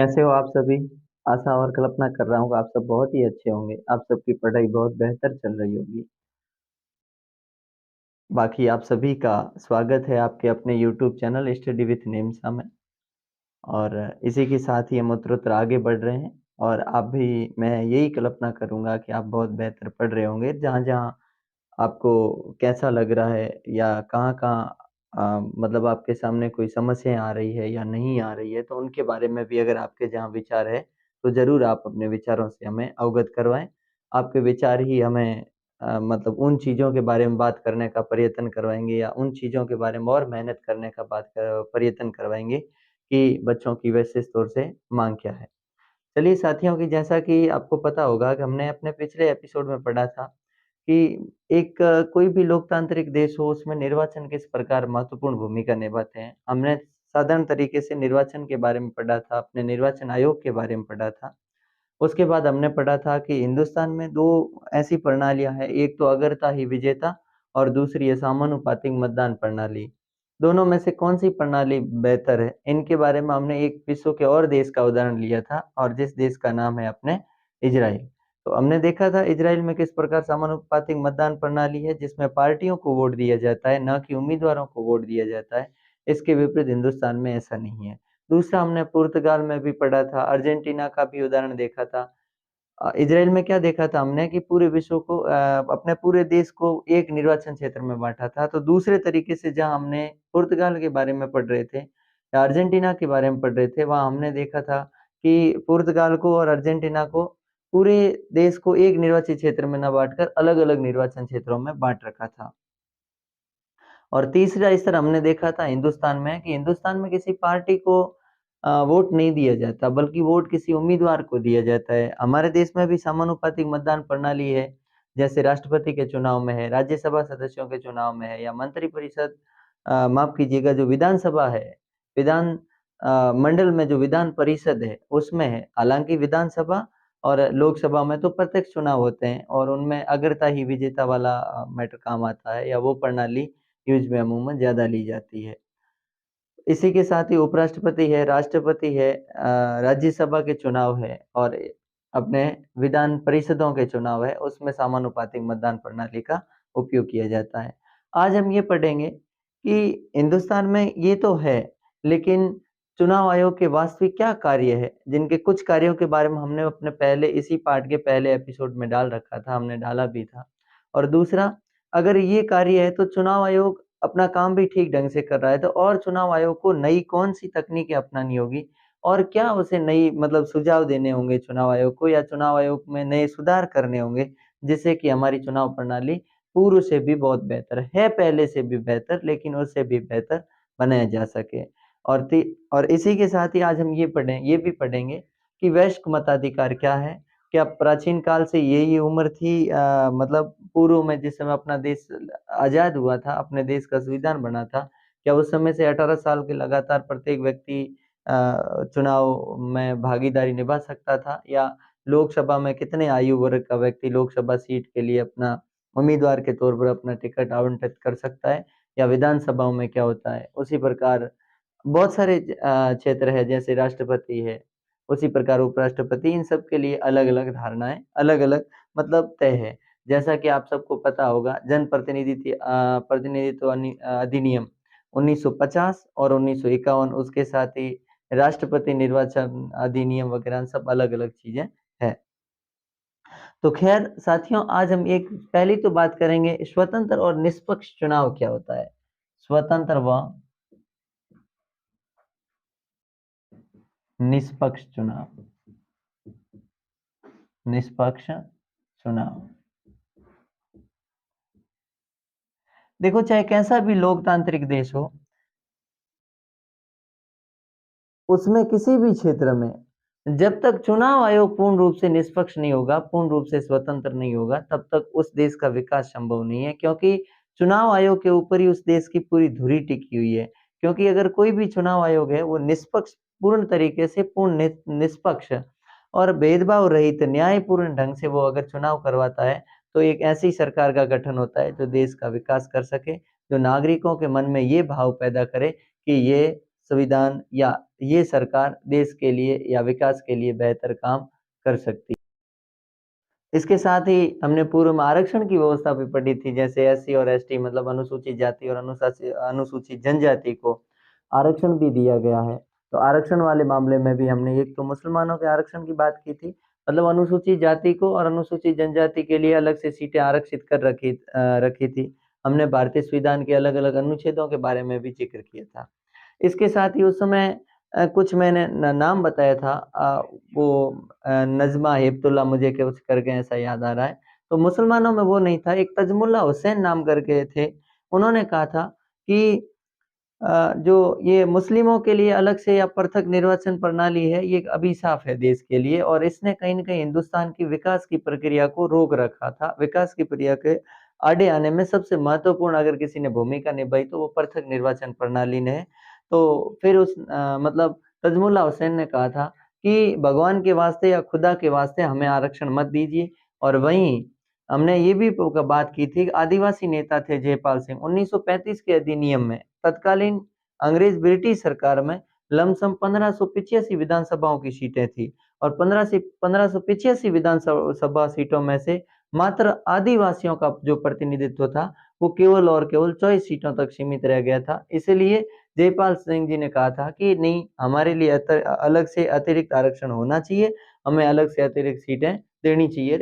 कैसे हो आप सभी? आशा और कल्पना कर रहा हूँ कि आप सब बहुत ही अच्छे होंगे। आप सबकी पढ़ाई बहुत बेहतर चल रही होगी। बाकी आप सभी का स्वागत है आपके अपने यूट्यूब चैनल स्टडी विथ नेमसा में। और इसी के साथ ही हम उत्तरोत्तर आगे बढ़ रहे हैं। और आप भी, मैं यही कल्पना करूँगा कि आप बहुत बेहतर पढ़ रहे होंगे। जहाँ-जहाँ आपको कैसा लग रहा है या कहाँ-कहाँ मतलब आपके सामने कोई समस्याएँ आ रही है या नहीं आ रही है, तो उनके बारे में भी अगर आपके जहाँ विचार है, तो ज़रूर आप अपने विचारों से हमें अवगत करवाएँ। आपके विचार ही हमें मतलब उन चीज़ों के बारे में बात करने का प्रयत्न करवाएँगे या उन चीज़ों के बारे में और मेहनत करने का प्रयत्न करवाएँगे कि बच्चों की विशेष तौर से माँग क्या है। चलिए साथियों कि जैसा कि आपको पता होगा कि हमने अपने पिछले एपिसोड में पढ़ा था कि एक कोई भी लोकतांत्रिक देश हो उसमें निर्वाचन किस प्रकार महत्वपूर्ण भूमिका निभाते हैं। हमने साधारण तरीके से निर्वाचन के बारे में पढ़ा था, अपने निर्वाचन आयोग के बारे में पढ़ा था। उसके बाद हमने पढ़ा था कि हिंदुस्तान में 2 ऐसी प्रणालियाँ हैं, एक तो अग्रता ही विजेता और दूसरी है समानुपातिक मतदान प्रणाली। दोनों में से कौन-सी प्रणाली बेहतर है? इनके बारे में हमने एक विश्व के और देश का उदाहरण लिया था और जिस देश का नाम है अपने इज़राइल। तो हमने देखा था इज़राइल में किस प्रकार समानुपातिक मतदान प्रणाली है जिसमें पार्टियों को वोट दिया जाता है, ना कि उम्मीदवारों को वोट दिया जाता है। इसके विपरीत हिंदुस्तान में ऐसा नहीं है। दूसरा हमने पुर्तगाल में भी पढ़ा था, अर्जेंटीना का भी उदाहरण देखा था। इज़राइल में क्या देखा था हमने कि पूरे विश्व को अपने पूरे देश को एक निर्वाचन क्षेत्र में बाँटा था। तो दूसरे तरीके से जहाँ हमने पुर्तगाल के बारे में पढ़ रहे थे या अर्जेंटीना के बारे में पढ़ रहे थे, वहाँ हमने देखा था कि पुर्तगाल को और अर्जेंटीना को पूरे देश को एक निर्वाचित क्षेत्र में ना बाँटकर अलग-अलग निर्वाचन क्षेत्रों में बाँट रखा था। और तीसरा स्तर हमने देखा था हिंदुस्तान में कि हिंदुस्तान में किसी पार्टी को वोट नहीं दिया जाता बल्कि वोट किसी उम्मीदवार को दिया जाता है। हमारे देश में भी समानुपातिक मतदान प्रणाली है, जैसे राष्ट्रपति के चुनाव में है, राज्यसभा सदस्यों के चुनाव में है या मंत्रिपरिषद माफ़ कीजिएगा जो विधानसभा है, विधान मंडल में जो विधान परिषद है उसमें है। हालाँकि विधानसभा और लोकसभा में तो प्रत्यक्ष चुनाव होते हैं और उनमें अग्रता ही विजेता वाला मैटर काम आता है या वो प्रणाली यूज़ में अमूमन ज़्यादा ली जाती है। इसी के साथ ही उपराष्ट्रपति है, राष्ट्रपति है, राज्यसभा के चुनाव है और अपने विधान परिषदों के चुनाव है, उसमें समानुपातिक मतदान प्रणाली का उपयोग किया जाता है। आज हम ये पढ़ेंगे कि हिंदुस्तान में ये तो है, लेकिन चुनाव आयोग के वास्तविक क्या कार्य है, जिनके कुछ कार्यों के बारे में हमने अपने पहले इसी पाठ के पहले एपिसोड में डाल रखा था, हमने डाला भी था। और दूसरा, अगर ये कार्य है तो चुनाव आयोग अपना काम भी ठीक ढंग से कर रहा है, तो और चुनाव आयोग को नई कौन-सी तकनीकें अपनानी होगी और क्या उसे नई मतलब सुझाव देने होंगे चुनाव आयोग को या चुनाव आयोग में नए सुधार करने होंगे, जिससे कि हमारी चुनाव प्रणाली पूर्व से भी बहुत बेहतर है, पहले से भी बेहतर लेकिन उससे भी बेहतर बनाया जा सके। और ती और इसी के साथ ही आज हम ये भी पढ़ेंगे कि वयस्क मताधिकार क्या है? क्या प्राचीन काल से यही उम्र थी मतलब पूर्व में जिस समय अपना देश आज़ाद हुआ था, अपने देश का संविधान बना था, क्या उस समय से 18 साल के लगातार प्रत्येक व्यक्ति चुनाव में भागीदारी निभा सकता था? या लोकसभा में कितने आयु वर्ग का व्यक्ति लोकसभा सीट के लिए अपना उम्मीदवार के तौर पर अपना टिकट आवंटित कर सकता है? या विधानसभाओं में क्या होता है? उसी प्रकार बहुत सारे क्षेत्र है जैसे राष्ट्रपति है, उसी प्रकार उपराष्ट्रपति इन सब के लिए अलग-अलग धारणाएँ, अलग-अलग मतलब तय है। जैसा कि आप सबको पता होगा प्रतिनिधित्व अधिनियम 1950 और 1951 उसके साथ ही राष्ट्रपति निर्वाचन अधिनियम वगैरह सब अलग-अलग चीज़ें हैं। तो ख़ैर साथियों आज हम एक पहली तो बात करेंगे स्वतंत्र और निष्पक्ष चुनाव क्या होता है? स्वतंत्र व निष्पक्ष चुनाव। निष्पक्ष चुनाव। देखो चाहे कैसा भी लोकतांत्रिक देश हो, उसमें किसी भी क्षेत्र में जब तक चुनाव आयोग पूर्ण रूप से निष्पक्ष नहीं होगा, पूर्ण रूप से स्वतंत्र नहीं होगा, तब तक उस देश का विकास संभव नहीं है क्योंकि चुनाव आयोग के ऊपर ही उस देश की पूरी धुरी टिकी हुई है। क्योंकि अगर कोई भी चुनाव आयोग है, वो निष्पक्ष पूर्ण तरीके से निष्पक्ष और भेदभाव रहित न्यायपूर्ण ढंग से वो अगर चुनाव करवाता है, तो एक ऐसी सरकार का गठन होता है जो देश का विकास कर सके, जो नागरिकों के मन में ये भाव पैदा करे कि ये संविधान या ये सरकार देश के लिए या विकास के लिए बेहतर काम कर सकती है। इसके साथ ही हमने पूर्व में आरक्षण की व्यवस्था भी पढ़ी थी, जैसे एससी और एसटी मतलब अनुसूचित जाति और अनुसूचित जनजाति को आरक्षण भी दिया गया है। तो आरक्षण वाले मामले में भी हमने एक तो मुसलमानों के आरक्षण की बात की थी, मतलब अनुसूचित जाति को और अनुसूचित जनजाति के लिए अलग से सीटें आरक्षित कर रखी थी। हमने भारतीय संविधान के अलग अलग अनुच्छेदों के बारे में भी जिक्र किया था। इसके साथ ही उस समय कुछ मैंने नाम बताया था, वो नजमा हेपतुल्ला मुझे कुछ करके ऐसा याद आ रहा है। तो मुसलमानों में वो नहीं था, एक तजमुल्ला हुसैन नाम करके थे। उन्होंने कहा था कि जो ये मुस्लिमों के लिए अलग से या पृथक निर्वाचन प्रणाली है, ये एक अभिशाप है देश के लिए और इसने कहीं न कहीं हिंदुस्तान की विकास की प्रक्रिया को रोक रखा था। विकास की प्रक्रिया के आगे आने में सबसे महत्वपूर्ण अगर किसी ने भूमिका निभाई तो वो पृथक निर्वाचन प्रणाली ने है। तो फिर मतलब तजमुल्ला हुसैन ने कहा था कि भगवान के वास्ते या खुदा के वास्ते हमें आरक्षण मत दीजिए। और वहीं हमने ये भी बात की थी, आदिवासी नेता थे जयपाल सिंह, 1935 के अधिनियम में तत्कालीन अंग्रेज ब्रिटिश सरकार में लमसम 1585 विधानसभाओं की सीटें थी और 1585 विधानसभा सीटों में से मात्र आदिवासियों का जो प्रतिनिधित्व था वो केवल और केवल 24 सीटों तक सीमित रह गया था। इसलिए जयपाल सिंह जी ने कहा था कि नहीं, हमारे लिए अलग से अतिरिक्त आरक्षण होना चाहिए, हमें अलग से अतिरिक्त सीटें देनी चाहिए।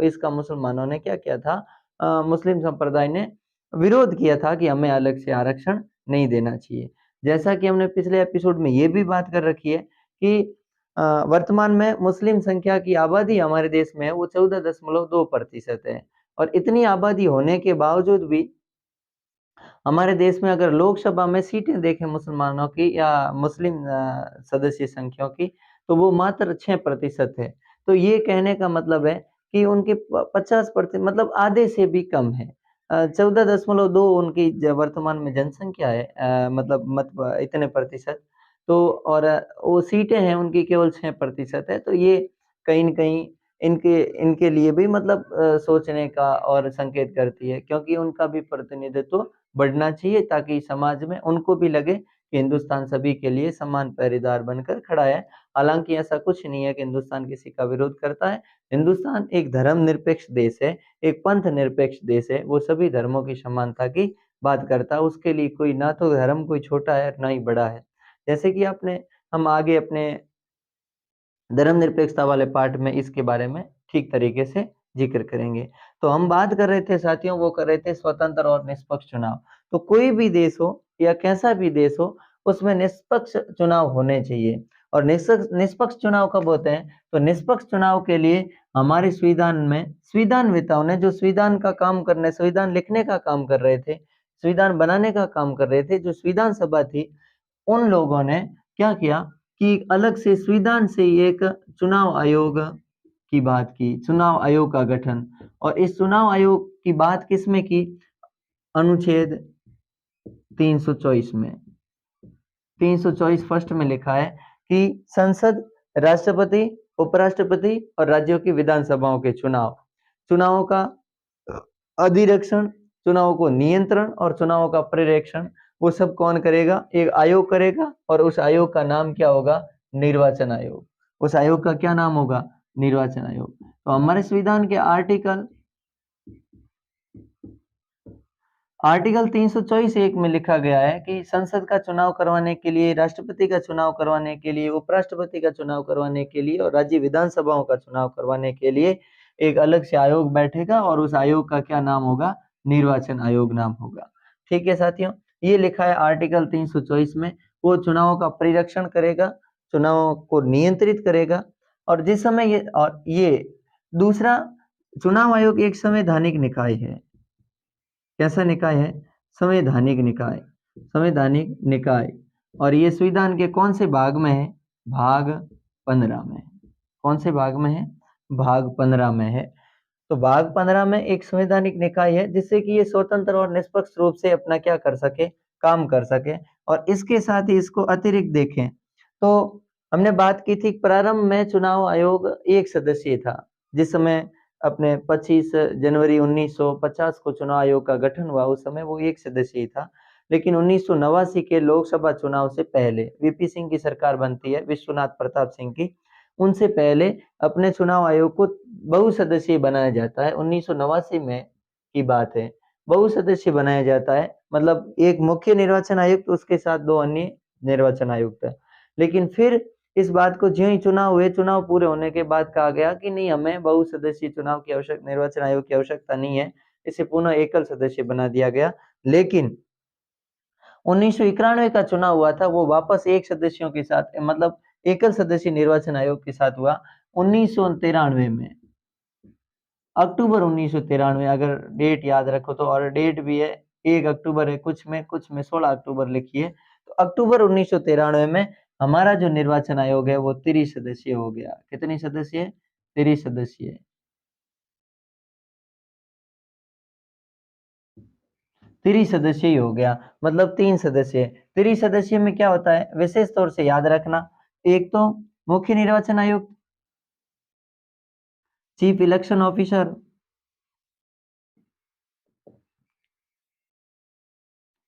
इसका मुसलमानों ने क्या किया था, मुस्लिम संप्रदाय ने विरोध किया था कि हमें अलग से आरक्षण नहीं देना चाहिए। जैसा कि हमने पिछले एपिसोड में ये भी बात कर रखी है कि वर्तमान में मुस्लिम संख्या की आबादी हमारे देश में है वो 14.2% है और इतनी आबादी होने के बावजूद भी हमारे देश में अगर लोकसभा में सीटें देखें मुसलमानों की या मुस्लिम सदस्य संख्या की तो वो मात्र 6% है। तो ये कहने का मतलब है कि उनके 50% मतलब आधे से भी कम है। 14.2 उनकी वर्तमान में जनसंख्या है, मतलब मत इतने प्रतिशत। तो और वो सीटें हैं उनकी केवल 6% है। तो ये कहीं न कहीं इनके इनके लिए भी मतलब सोचने का और संकेत करती है, क्योंकि उनका भी प्रतिनिधित्व बढ़ना चाहिए ताकि समाज में उनको भी लगे कि हिंदुस्तान सभी के लिए समान पहरेदार बनकर खड़ा है। हालाँकि ऐसा कुछ नहीं है कि हिंदुस्तान किसी का विरोध करता है। हिंदुस्तान एक धर्मनिरपेक्ष देश है, एक पंथ निरपेक्ष देश है, वो सभी धर्मों की समानता की बात करता है। उसके लिए कोई ना तो धर्म कोई छोटा है, ना ही बड़ा है। जैसे कि हम आगे अपने धर्मनिरपेक्षता वाले पार्ट में इसके बारे में ठीक तरीके से जिक्र करेंगे। तो हम बात कर रहे थे साथियों, वो कर रहे थे स्वतंत्र और निष्पक्ष चुनाव। तो कोई भी देश हो या कैसा भी देश हो, उसमें निष्पक्ष चुनाव होने चाहिए। और निष्पक्ष चुनाव कब होते हैं? तो निष्पक्ष चुनाव के लिए हमारे संविधान में संविधानवेताओं ने जो संविधान लिखने का काम कर रहे थे, संविधान बनाने का काम कर रहे थे, जो संविधान सभा थी, उन लोगों ने क्या किया कि अलग से संविधान से एक चुनाव आयोग की बात की, चुनाव आयोग का गठन। और इस चुनाव आयोग की बात किसमें की? अनुच्छेद 324 में। 324 फर्स्ट में लिखा है कि संसद, राष्ट्रपति, उपराष्ट्रपति और राज्यों की विधानसभाओं के चुनावों का अधिरक्षण, चुनावों को नियंत्रण और चुनावों का पर्यवेक्षण वो सब कौन करेगा? एक आयोग करेगा और उस आयोग का नाम क्या होगा? निर्वाचन आयोग। उस आयोग का क्या नाम होगा? निर्वाचन आयोग। तो हमारे संविधान के आर्टिकल 324(1) में लिखा गया है कि संसद का चुनाव करवाने के लिए, राष्ट्रपति का चुनाव करवाने के लिए, उपराष्ट्रपति का चुनाव करवाने के लिए और राज्य विधानसभाओं का चुनाव करवाने के लिए एक अलग से आयोग बैठेगा और उस आयोग का क्या नाम होगा? निर्वाचन आयोग नाम होगा। ठीक है साथियों, ये लिखा है आर्टिकल 324 में। वो चुनावों का परिरक्षण करेगा, चुनावों को नियंत्रित करेगा। और जिस समय ये दूसरा, चुनाव आयोग एक संवैधानिक निकाय है। कैसा निकाय है? संवैधानिक निकाय। संवैधानिक निकाय। और ये संविधान के कौन से भाग में है? भाग 15 में। कौन से भाग में है? भाग 15 में है। तो भाग 15 में एक संवैधानिक निकाय है जिससे कि ये स्वतंत्र और निष्पक्ष रूप से अपना क्या कर सके? काम कर सके। और इसके साथ ही इसको अतिरिक्त देखें तो हमने बात की थी प्रारंभ में चुनाव आयोग एक सदस्यीय था। जिस समय अपने 25 जनवरी 1950 को चुनाव आयोग का गठन हुआ, उस समय वो एक सदस्यीय था। लेकिन 1989 के लोकसभा चुनाव से पहले वीपी सिंह की सरकार बनती है, विश्वनाथ प्रताप सिंह की, उनसे पहले अपने चुनाव आयोग को बहुसदस्यीय बनाया जाता है। 1989 में की बात है, बहुसदस्यीय बनाया जाता है, मतलब एक मुख्य निर्वाचन आयुक्त, उसके साथ 2 अन्य निर्वाचन आयुक्त। लेकिन फिर इस बात को ज्यों ही चुनाव हुए, चुनाव पूरे होने के बाद कहा गया कि नहीं, हमें बहुसदस्यीय चुनाव की निर्वाचन आयोग की आवश्यकता नहीं है, इसे पुनः एकल सदस्य बना दिया गया। लेकिन 1991 का चुनाव हुआ था, वो वापस एक सदस्यों के साथ, मतलब एकल सदस्य निर्वाचन आयोग के साथ हुआ 1993 में, अक्टूबर 1993, अगर डेट याद रखो तो, और डेट भी है 1 अक्टूबर है, कुछ में 16 अक्टूबर लिखी है। तो अक्टूबर 1993 में हमारा जो निर्वाचन आयोग है वो त्रिसदस्यीय हो गया। कितनी सदस्य? त्रिसदस्यीय। त्रिसदस्यीय हो गया, मतलब 3 सदस्य। त्रिसदस्यीय में क्या होता है, विशेष तौर से याद रखना, एक तो मुख्य निर्वाचन आयुक्त, चीफ इलेक्शन ऑफिसर,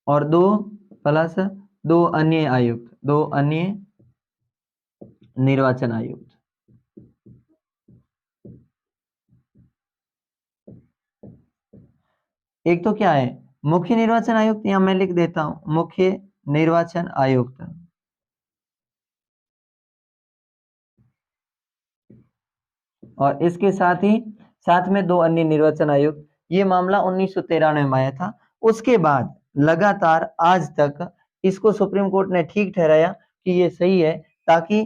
और 2 प्लस 2 अन्य आयुक्त, 2 अन्य निर्वाचन आयुक्त। एक तो क्या है, मुख्य निर्वाचन आयुक्त, यहां मैं लिख देता हूं मुख्य निर्वाचन आयुक्त, और इसके साथ में 2 अन्य निर्वाचन आयुक्त। ये मामला 1993 में आया था। उसके बाद लगातार आज तक इसको सुप्रीम कोर्ट ने ठीक ठहराया कि ये सही है, ताकि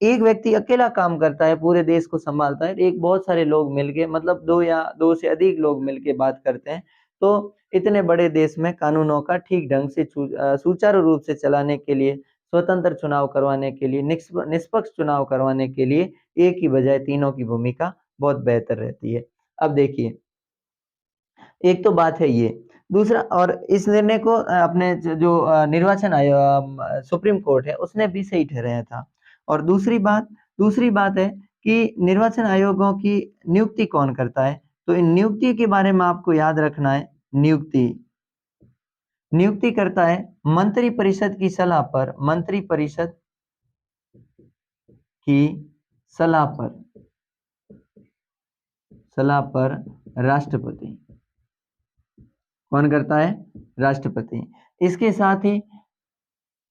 एक व्यक्ति अकेला काम करता है, पूरे देश को संभालता है, एक बहुत सारे लोग मिलके, मतलब 2 या 2 से अधिक लोग मिलके बात करते हैं, तो इतने बड़े देश में कानूनों का ठीक ढंग से सुचारू रूप से चलाने के लिए, स्वतंत्र चुनाव करवाने के लिए, निष्पक्ष चुनाव करवाने के लिए एक की बजाय तीनों की भूमिका बहुत बेहतर रहती है। अब देखिए, एक तो बात है ये, दूसरा, और इस निर्णय को अपने जो निर्वाचन आयोग, सुप्रीम कोर्ट है, उसने भी सही ठहराया था। और दूसरी बात है कि निर्वाचन आयोगों की नियुक्ति कौन करता है, तो इन नियुक्ति के बारे में आपको याद रखना है। नियुक्ति करता है मंत्री परिषद की सलाह पर, मंत्री परिषद की सलाह पर राष्ट्रपति। कौन करता है? राष्ट्रपति। इसके साथ ही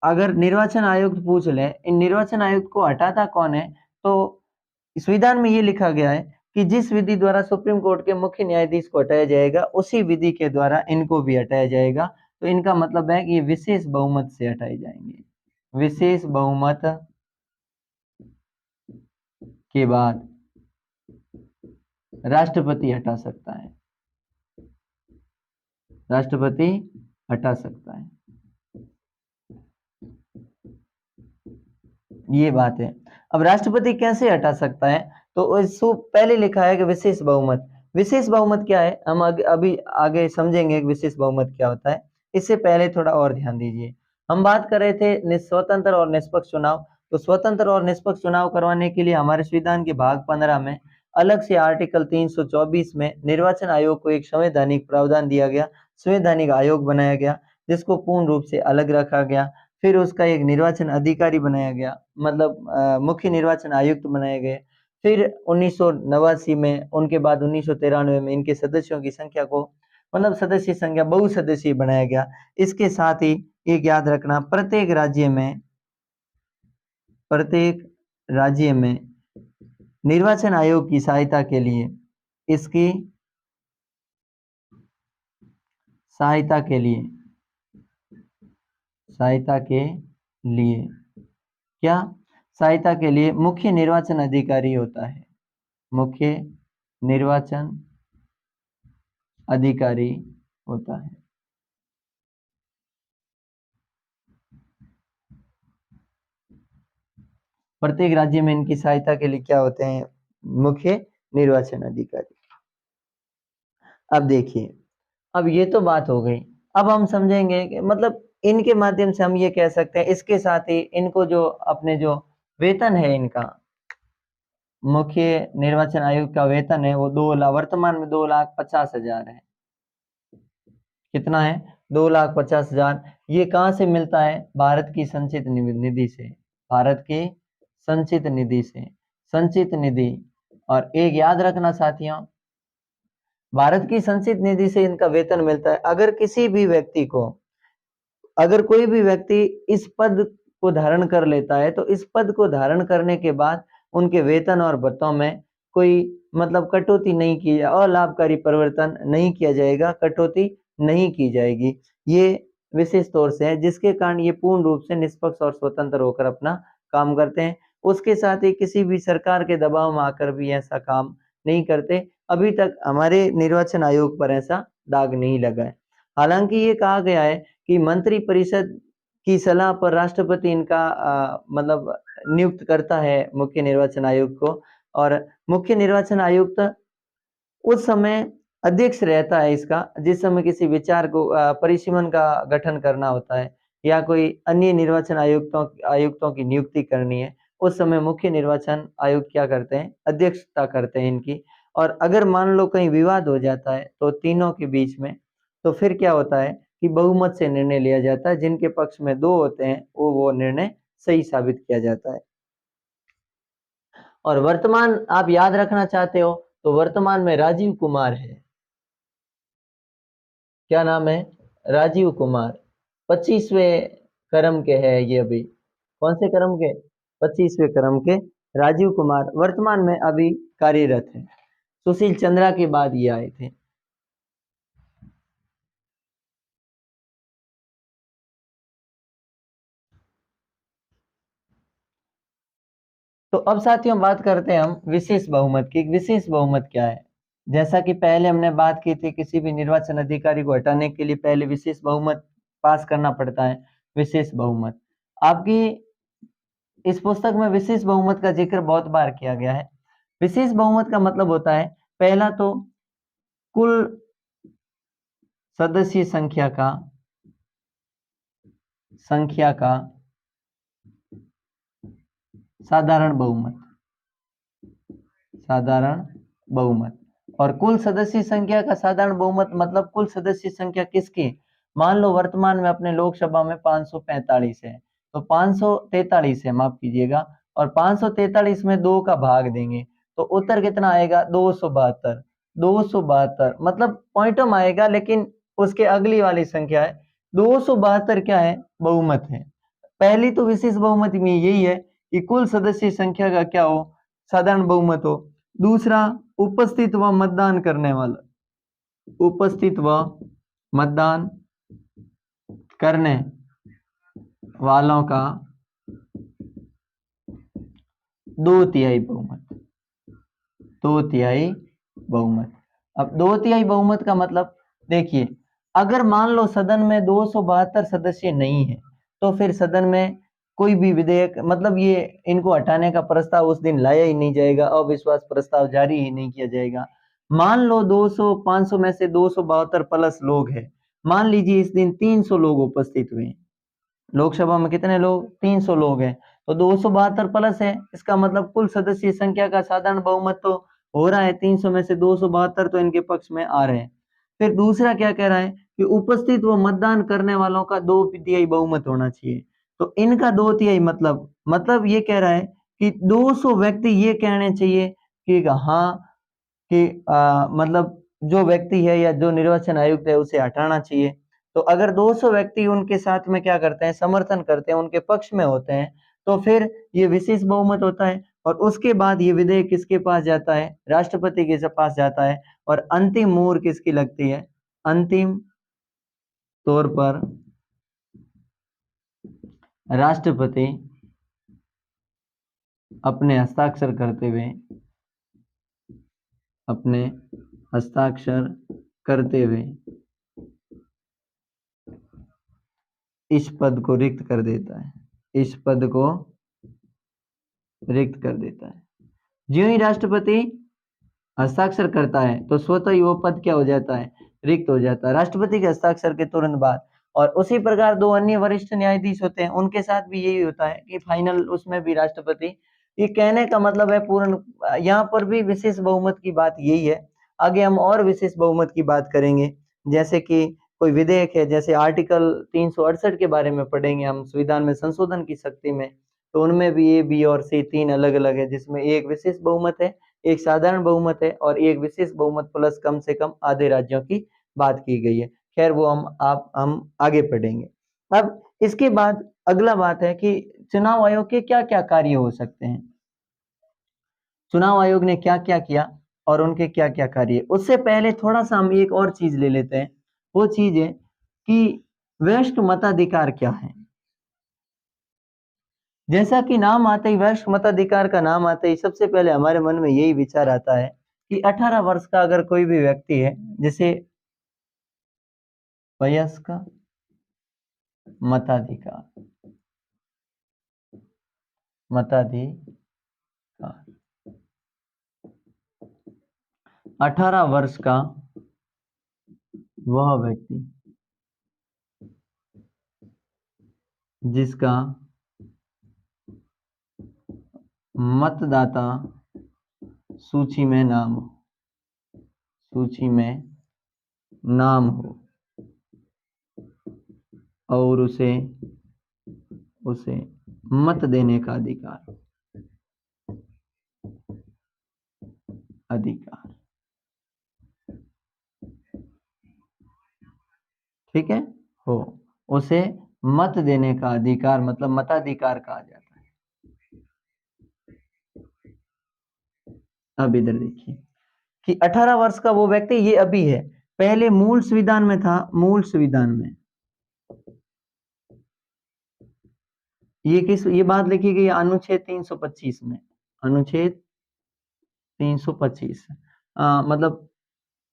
अगर निर्वाचन आयुक्त पूछ ले, इन निर्वाचन आयुक्त को हटाता कौन है, तो संविधान में ये लिखा गया है कि जिस विधि द्वारा सुप्रीम कोर्ट के मुख्य न्यायाधीश को हटाया जाएगा, उसी विधि के द्वारा इनको भी हटाया जाएगा। तो इनका मतलब है कि ये विशेष बहुमत से हटाए जाएंगे। विशेष बहुमत के बाद राष्ट्रपति हटा सकता है, राष्ट्रपति हटा सकता है, ये बात है। अब राष्ट्रपति कैसे हटा सकता है, तो इसको पहले लिखा है कि विशेष बहुमत। विशेष बहुमत क्या है, हम अभी आगे समझेंगे कि विशेष बहुमत क्या होता है। इससे पहले थोड़ा और ध्यान दीजिए, हम बात कर रहे थे स्वतंत्र और निष्पक्ष चुनाव। तो स्वतंत्र और निष्पक्ष चुनाव करवाने के लिए हमारे संविधान के भाग 15 में अलग से आर्टिकल 324 में निर्वाचन आयोग को एक संवैधानिक प्रावधान दिया गया, संवैधानिक आयोग बनाया गया, जिसको पूर्ण रूप से अलग रखा गया। फिर उसका एक निर्वाचन अधिकारी बनाया गया, मतलब मुख्य निर्वाचन आयुक्त बनाए गए। फिर 1989 में, उनके बाद 1993 में इनके सदस्यों की संख्या को, मतलब सदस्य संख्या बहुसदस्यीय बनाया गया। इसके साथ ही एक याद रखना, प्रत्येक राज्य में निर्वाचन आयोग की सहायता के लिए, इसकी सहायता के लिए क्या, सहायता के लिए मुख्य निर्वाचन अधिकारी होता है, मुख्य निर्वाचन अधिकारी होता है। प्रत्येक राज्य में इनकी सहायता के लिए क्या होते हैं, मुख्य निर्वाचन अधिकारी। अब देखिए, अब ये तो बात हो गई। अब हम समझेंगे कि मतलब इनके माध्यम से हम ये कह सकते हैं, इसके साथ ही इनको जो अपने जो वेतन है, इनका मुख्य निर्वाचन आयुक्त का वेतन है वो वर्तमान में 2,50,000 है। कितना है? 2,50,000। ये कहाँ से मिलता है? भारत की संचित निधि से, भारत की संचित निधि से, संचित निधि। और एक याद रखना साथियों, भारत की संचित निधि से इनका वेतन मिलता है। अगर किसी भी व्यक्ति को, अगर कोई भी व्यक्ति इस पद को धारण कर लेता है तो इस पद को धारण करने के बाद उनके वेतन और भत्तों में कोई मतलब कटौती नहीं की, अलाभकारी परिवर्तन नहीं किया जाएगा, कटौती नहीं की जाएगी। ये विशेष तौर से है, जिसके कारण ये पूर्ण रूप से निष्पक्ष और स्वतंत्र होकर अपना काम करते हैं। उसके साथ ही किसी भी सरकार के दबाव में आकर भी ऐसा काम नहीं करते। अभी तक हमारे निर्वाचन आयोग पर ऐसा दाग नहीं लगा है। हालांकि ये कहा गया है कि मंत्री परिषद की सलाह पर राष्ट्रपति इनका मतलब नियुक्त करता है मुख्य निर्वाचन आयुक्त को, और मुख्य निर्वाचन आयुक्त उस समय अध्यक्ष रहता है इसका, जिस समय किसी विचार को परिसीमन का गठन करना होता है या कोई अन्य निर्वाचन आयुक्तों की नियुक्ति करनी है, उस समय मुख्य निर्वाचन आयुक्त क्या करते हैं? अध्यक्षता करते हैं इनकी। और अगर मान लो कहीं विवाद हो जाता है तो तीनों के बीच में, तो फिर क्या होता है कि बहुमत से निर्णय लिया जाता है। जिनके पक्ष में 2 होते हैं वो निर्णय सही साबित किया जाता है। और वर्तमान आप याद रखना चाहते हो तो वर्तमान में राजीव कुमार है। क्या नाम है? राजीव कुमार। 25वें क्रम के है ये अभी। कौन से क्रम के? 25वें क्रम के राजीव कुमार वर्तमान में अभी कार्यरत है। सुशील चंद्रा के बाद ये आए थे। तो अब साथियों बात करते हैं हम विशेष बहुमत की। विशेष बहुमत क्या है? जैसा कि पहले हमने बात की थी, किसी भी निर्वाचन अधिकारी को हटाने के लिए पहले विशेष बहुमत पास करना पड़ता है। विशेष बहुमत आपकी इस पुस्तक में विशेष बहुमत का जिक्र बहुत बार किया गया है। विशेष बहुमत का मतलब होता है, पहला तो कुल सदस्य संख्या का साधारण बहुमत, साधारण बहुमत। और कुल सदस्य संख्या का साधारण बहुमत मतलब कुल सदस्य संख्या किसकी? मान लो वर्तमान में अपने लोकसभा में 545 है, तो 543 है, माफ कीजिएगा, और 543 में 2 का भाग देंगे तो उत्तर कितना आएगा? 272। 272 मतलब पॉइंटों में आएगा, लेकिन उसके अगली वाली संख्या है 272 क्या है? बहुमत है। पहली तो विशेष बहुमत में यही है कि कुल सदस्य संख्या का क्या हो? साधारण बहुमत हो। दूसरा, उपस्थित व मतदान करने वाला, उपस्थित व मतदान करने वालों का 2/3 बहुमत, 2/3 बहुमत। अब 2/3 बहुमत का मतलब देखिए, अगर मान लो सदन में 272 सदस्य नहीं है तो फिर सदन में कोई भी विधेयक मतलब ये इनको हटाने का प्रस्ताव उस दिन लाया ही नहीं जाएगा, अविश्वास प्रस्ताव जारी ही नहीं किया जाएगा। मान लो 200 500 में से 272 प्लस लोग हैं, मान लीजिए इस दिन 300 लोग उपस्थित हुए। लोकसभा में कितने लोग? 300 लोग हैं, तो 272 प्लस है, इसका मतलब कुल सदस्य संख्या का साधारण बहुमत तो हो रहा है। 300 में से 272 तो इनके पक्ष में आ रहे हैं। फिर दूसरा क्या कह रहा है कि उपस्थित व मतदान करने वालों का 2/3 बहुमत होना चाहिए। तो इनका 2/3 मतलब ये कह रहा है कि 200 व्यक्ति ये कहने चाहिए कि हाँ, कि मतलब जो व्यक्ति है या जो निर्वाचन आयुक्त है उसे हटाना चाहिए। तो अगर 200 व्यक्ति उनके साथ में क्या करते हैं? समर्थन करते हैं, उनके पक्ष में होते हैं, तो फिर ये विशेष बहुमत होता है। और उसके बाद ये विधेयक किसके पास जाता है? राष्ट्रपति के पास जाता है। और अंतिम मोहर किसकी लगती है? अंतिम तौर पर राष्ट्रपति अपने हस्ताक्षर करते हुए, अपने हस्ताक्षर करते हुए इस पद को रिक्त कर देता है, इस पद को रिक्त कर देता है। ज्यों ही राष्ट्रपति हस्ताक्षर करता है तो स्वतः ही वो पद क्या हो जाता है? रिक्त हो जाता है, राष्ट्रपति के हस्ताक्षर के तुरंत बाद। और उसी प्रकार 2 अन्य वरिष्ठ न्यायाधीश होते हैं, उनके साथ भी यही होता है कि फाइनल उसमें भी राष्ट्रपति। ये कहने का मतलब है पूर्ण, यहाँ पर भी विशेष बहुमत की बात यही है। आगे हम और विशेष बहुमत की बात करेंगे, जैसे कि कोई विधेयक है, जैसे आर्टिकल 368 के बारे में पढ़ेंगे हम संविधान में संशोधन की शक्ति में, तो उनमें भी ए, बी और सी 3 अलग-अलग है, जिसमें एक विशेष बहुमत है, एक साधारण बहुमत है और एक विशेष बहुमत प्लस कम से कम आधे राज्यों की बात की गई है। खैर वो हम आगे पढ़ेंगे। अब इसके बाद अगला बात है कि चुनाव आयोग के क्या-क्या कार्य हो सकते हैं। चुनाव आयोग ने क्या-क्या किया और उनके क्या-क्या कार्य। उससे पहले थोड़ा-सा हम एक और चीज ले लेते हैं। वो चीज है कि वयस्क मताधिकार क्या है। जैसा कि नाम आते ही, वयस्क मताधिकार का नाम आते ही सबसे पहले हमारे मन में यही विचार आता है कि 18 वर्ष का अगर कोई भी व्यक्ति है, जिसे वयस्क मताधिकार मताधिकार 18 वर्ष का वह व्यक्ति जिसका मतदाता सूची में नाम हो और उसे मत देने का अधिकार, ठीक है, हो, उसे मत देने का अधिकार मतलब मताधिकार कहा जाता है। अब इधर देखिए कि 18 वर्ष का वो व्यक्ति, ये अभी है, पहले मूल संविधान में था, मूल संविधान में ये बात लिखी गई अनुच्छेद 325 में, अनुच्छेद 325 मतलब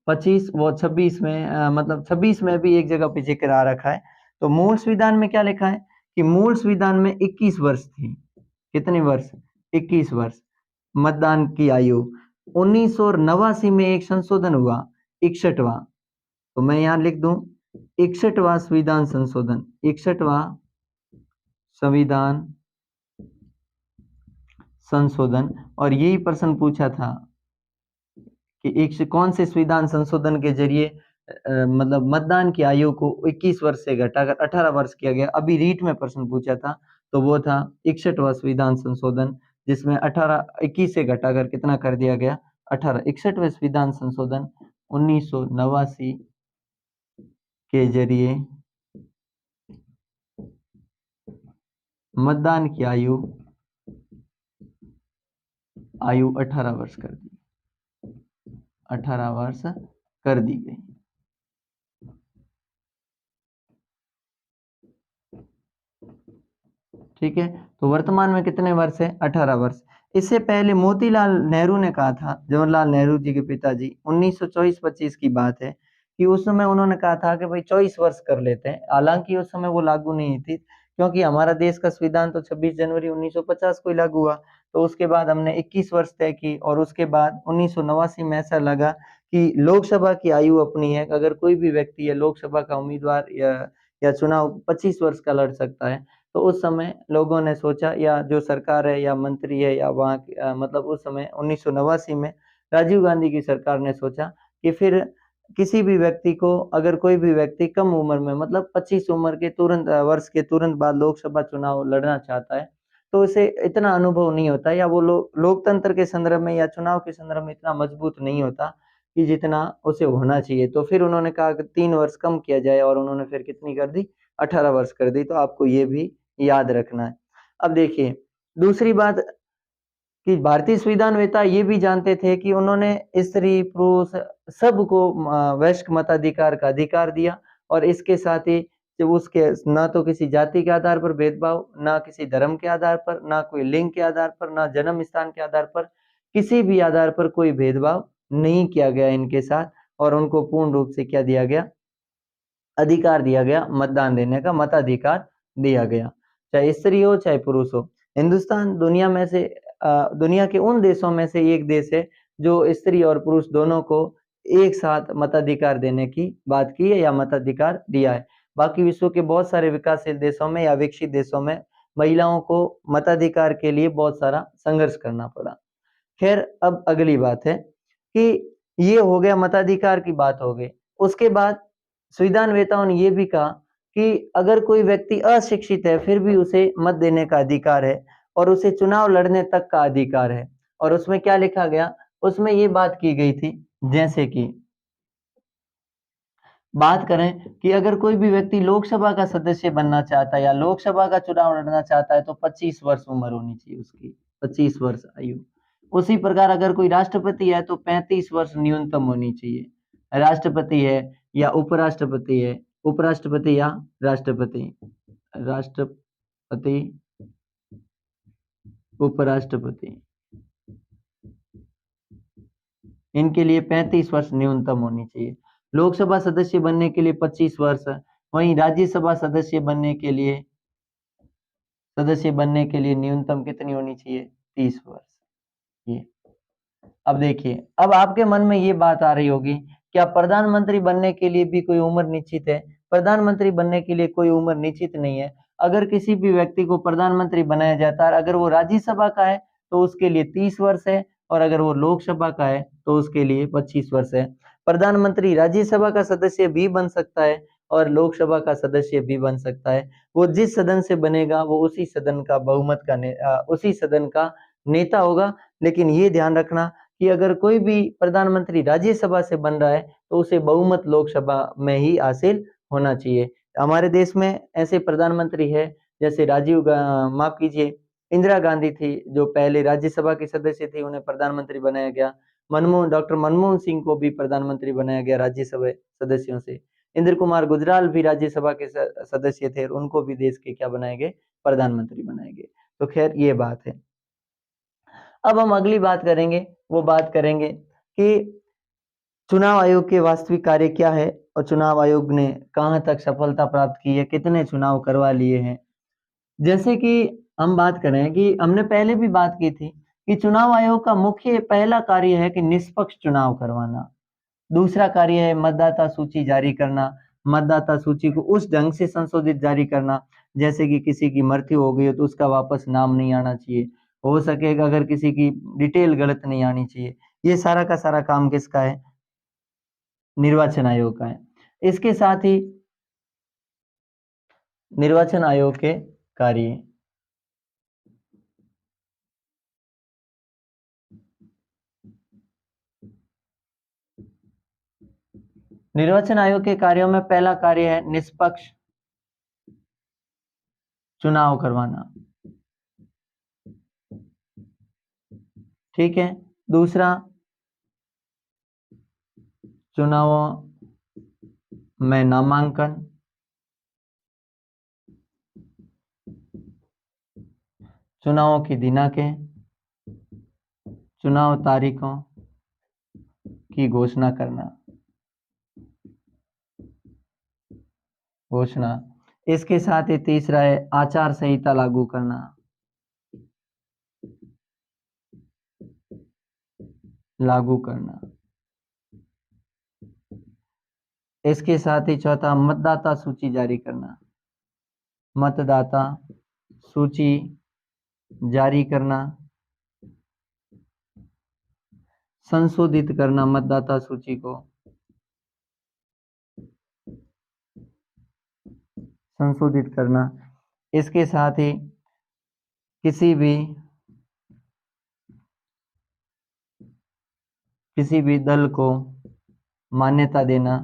25 वो 26 में मतलब 26 में भी एक जगह पे जिक्र आ रखा है। तो मूल संविधान में क्या लिखा है कि मूल संविधान में 21 वर्ष थी। कितने वर्ष? 21 वर्ष मतदान की आयु। 1989 में एक संशोधन हुआ, 61वां, तो मैं यहाँ लिख दूं 61वां संविधान संशोधन, 61वां संविधान संशोधन। और यही प्रश्न पूछा था कि एक कौन से संविधान संशोधन के जरिए मतलब मतदान की आयु को 21 वर्ष से घटाकर 18 वर्ष किया गया। अभी रीट में प्रश्न पूछा था, तो वो था 61वां संविधान संशोधन, जिसमें 21 से घटाकर कितना कर दिया गया? 18। 61वें संविधान संशोधन 1989 के जरिए मतदान की आयु 18 वर्ष कर दी, 18 वर्ष कर दी गई। ठीक है, तो वर्तमान में कितने वर्ष है? 18 वर्ष। इससे पहले मोतीलाल नेहरू ने कहा था, जवाहरलाल नेहरू जी के पिताजी, 1924-25 की बात है कि उस समय उन्होंने कहा था कि भाई 24 वर्ष कर लेते हैं। हालांकि उस समय वो लागू नहीं थी, क्योंकि हमारा देश का संविधान तो 26 जनवरी 1950 को ही लागू हुआ। तो उसके बाद हमने 21 वर्ष तय की और उसके बाद 1989 में ऐसा लगा कि लोकसभा की आयु अपनी है, अगर कोई भी व्यक्ति है लोकसभा का उम्मीदवार या चुनाव 25 वर्ष का लड़ सकता है। तो उस समय लोगों ने सोचा, या जो सरकार है या मंत्री है या वहाँ मतलब उस समय 1989 में राजीव गांधी की सरकार ने सोचा कि फिर किसी भी व्यक्ति को, अगर कोई भी व्यक्ति कम उम्र में मतलब 25 उम्र के तुरंत वर्ष के तुरंत बाद लोकसभा चुनाव लड़ना चाहता है, तो उसे इतना अनुभव नहीं होता, या वो लोकतंत्र के संदर्भ में या चुनाव के संदर्भ में इतना मजबूत नहीं होता कि जितना उसे होना चाहिए। तो फिर उन्होंने कहा कि 3 वर्ष कम किया जाए और उन्होंने फिर कितनी कर दी? 18 वर्ष कर दी। तो आपको ये भी याद रखना है। अब देखिए दूसरी बात कि भारतीय संविधानवेत्ता ये भी जानते थे कि उन्होंने स्त्री पुरुष सबको वयस्क मताधिकार का अधिकार दिया, और इसके साथ ही जब उसके ना तो किसी जाति के आधार पर भेदभाव, ना किसी धर्म के आधार पर, ना कोई लिंग के आधार पर, ना जन्म स्थान के आधार पर, किसी भी आधार पर कोई भेदभाव नहीं किया गया इनके साथ, और उनको पूर्ण रूप से क्या दिया गया? अधिकार दिया गया, मतदान देने का मताधिकार दिया गया, चाहे स्त्री हो चाहे पुरुष हो। हिंदुस्तान दुनिया के उन देशों में से एक देश है जो स्त्री और पुरुष दोनों को एक साथ मताधिकार देने की बात की है या मताधिकार दिया है। बाकी विश्व के बहुत सारे विकासशील देशों में या विकसित देशों में महिलाओं को मताधिकार के लिए बहुत सारा संघर्ष करना पड़ा। खैर, अब अगली बात है कि ये हो गया, मताधिकार की बात हो गई। उसके बाद संविधान वेताओं ने ये भी कहा कि अगर कोई व्यक्ति अशिक्षित है फिर भी उसे मत देने का अधिकार है और उसे चुनाव लड़ने तक का अधिकार है। और उसमें क्या लिखा गया, उसमें ये बात की गई थी, जैसे कि बात करें कि अगर कोई भी व्यक्ति लोकसभा का सदस्य बनना चाहता है या लोकसभा का चुनाव लड़ना चाहता है तो 25 वर्ष उम्र होनी चाहिए उसकी, 25 वर्ष आयु। उसी प्रकार अगर कोई राष्ट्रपति है तो 35 वर्ष न्यूनतम होनी चाहिए। राष्ट्रपति है या उपराष्ट्रपति है, उपराष्ट्रपति या राष्ट्रपति, राष्ट्रपति, उपराष्ट्रपति, इनके लिए 35 वर्ष न्यूनतम होनी चाहिए। लोकसभा सदस्य बनने के लिए 25 वर्ष, वहीं राज्यसभा सदस्य बनने के लिए न्यूनतम कितनी होनी चाहिए, 30 वर्ष। ये अब देखिए, अब आपके मन में ये बात आ रही होगी, क्या प्रधानमंत्री बनने के लिए भी कोई उम्र निश्चित है? प्रधानमंत्री बनने के लिए कोई उम्र निश्चित नहीं है। अगर किसी भी व्यक्ति को प्रधानमंत्री बनाया जाता है, अगर वो राज्यसभा का है तो उसके लिए 30 वर्ष है, और अगर वो लोकसभा का है तो उसके लिए 25 वर्ष है। प्रधानमंत्री राज्यसभा का सदस्य भी बन सकता है और लोकसभा का सदस्य भी बन सकता है। वो जिस सदन से बनेगा वो उसी सदन का नेता होगा। लेकिन ये ध्यान रखना कि अगर कोई भी प्रधानमंत्री राज्यसभा से बन रहा है तो उसे बहुमत लोकसभा में ही हासिल होना चाहिए। हमारे देश में ऐसे प्रधानमंत्री है, जैसे माफ कीजिए, इंदिरा गांधी थी जो पहले राज्यसभा की सदस्य थी, उन्हें प्रधानमंत्री बनाया गया। डॉक्टर मनमोहन सिंह को भी प्रधानमंत्री बनाया गया राज्यसभा सदस्यों से। इंद्र कुमार गुजराल भी राज्यसभा के सदस्य थे और उनको भी देश के क्या बनाए गए, प्रधानमंत्री बनाए गए। तो खैर ये बात है। अब हम अगली बात करेंगे, वो बात करेंगे कि चुनाव आयोग के वास्तविक कार्य क्या है और चुनाव आयोग ने कहां तक सफलता प्राप्त की है, कितने चुनाव करवा लिए हैं। जैसे कि हम बात करें कि हमने पहले भी बात की थी कि चुनाव आयोग का मुख्य पहला कार्य है कि निष्पक्ष चुनाव करवाना। दूसरा कार्य है मतदाता सूची जारी करना, मतदाता सूची को उस ढंग से संशोधित जारी करना जैसे कि किसी की मृत्यु हो गई हो तो उसका वापस नाम नहीं आना चाहिए, हो सकेगा अगर किसी की डिटेल गलत नहीं आनी चाहिए। ये सारा का सारा काम किसका है, निर्वाचन आयोग का है। इसके साथ ही निर्वाचन आयोग के कार्य, निर्वाचन आयोग के कार्यों में पहला कार्य है निष्पक्ष चुनाव करवाना, ठीक है। दूसरा, चुनावों में नामांकन, चुनावों की दिनांकें, चुनाव तारीखों की घोषणा करना, घोषणा। इसके साथ ही तीसरा है आचार संहिता लागू करना, लागू करना। इसके साथ ही चौथा मतदाता सूची जारी करना, मतदाता सूची जारी करना, संशोधित करना मतदाता सूची को, संशोधित करना। इसके साथ ही किसी भी दल को मान्यता देना,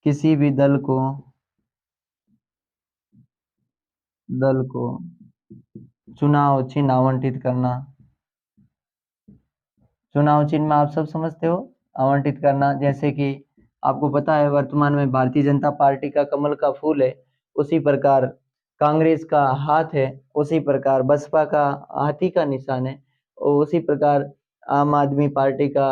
किसी भी दल को चुनाव चिन्ह आवंटित करना। चुनाव चिन्ह में आप सब समझते हो, आवंटित करना। जैसे कि आपको पता है वर्तमान में भारतीय जनता पार्टी का कमल का फूल है, उसी प्रकार कांग्रेस का हाथ है, उसी प्रकार बसपा का हाथी का निशान है, और उसी प्रकार आम आदमी पार्टी का,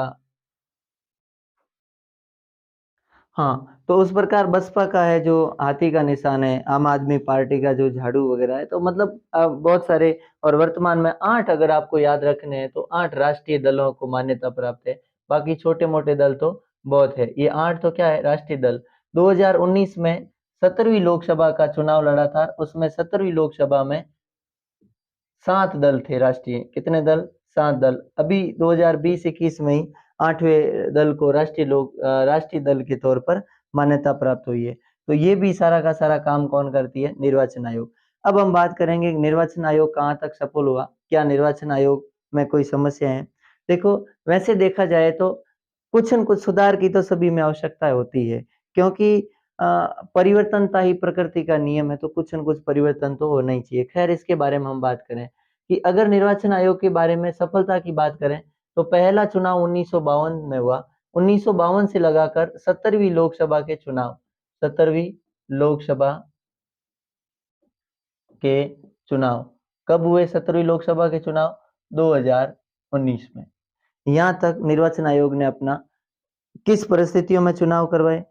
हाँ, तो उस प्रकार बसपा का है जो हाथी का निशान है, आम आदमी पार्टी का जो झाड़ू वगैरह है। तो मतलब बहुत सारे, और वर्तमान में 8 अगर आपको याद रखने हैं तो 8 राष्ट्रीय दलों को मान्यता प्राप्त है। बाकी छोटे मोटे दल तो बहुत है, ये 8 तो क्या है, राष्ट्रीय दल। 2019 में 17वीं लोकसभा का चुनाव लड़ा था, उसमें 17वीं लोकसभा में 7 दल थे राष्ट्रीय। कितने दल? 7 दल, अभी 2020-21 में ही 8वें दल को राष्ट्रीय दल के तौर पर मान्यता प्राप्त हुई है। तो ये भी सारा का सारा काम कौन करती है? निर्वाचन आयोग। अब हम बात करेंगे निर्वाचन आयोग कहाँ तक सफल हुआ, क्या निर्वाचन आयोग में कोई समस्या है? देखो, वैसे देखा जाए तो कुछ न कुछ सुधार की तो सभी में आवश्यकता होती है, क्योंकि परिवर्तनता ही प्रकृति का नियम है, तो कुछ न कुछ परिवर्तन तो होना ही चाहिए। खैर, इसके बारे में हम बात करें कि अगर निर्वाचन आयोग के बारे में सफलता की बात करें, तो पहला चुनाव 1952 में हुआ। 1952 से लगाकर 17वीं लोकसभा के चुनाव, 17वीं लोकसभा के चुनाव कब हुए? 17वीं लोकसभा के चुनाव 2019 में। यहाँ तक निर्वाचन आयोग ने अपना किस परिस्थितियों में चुनाव करवाए?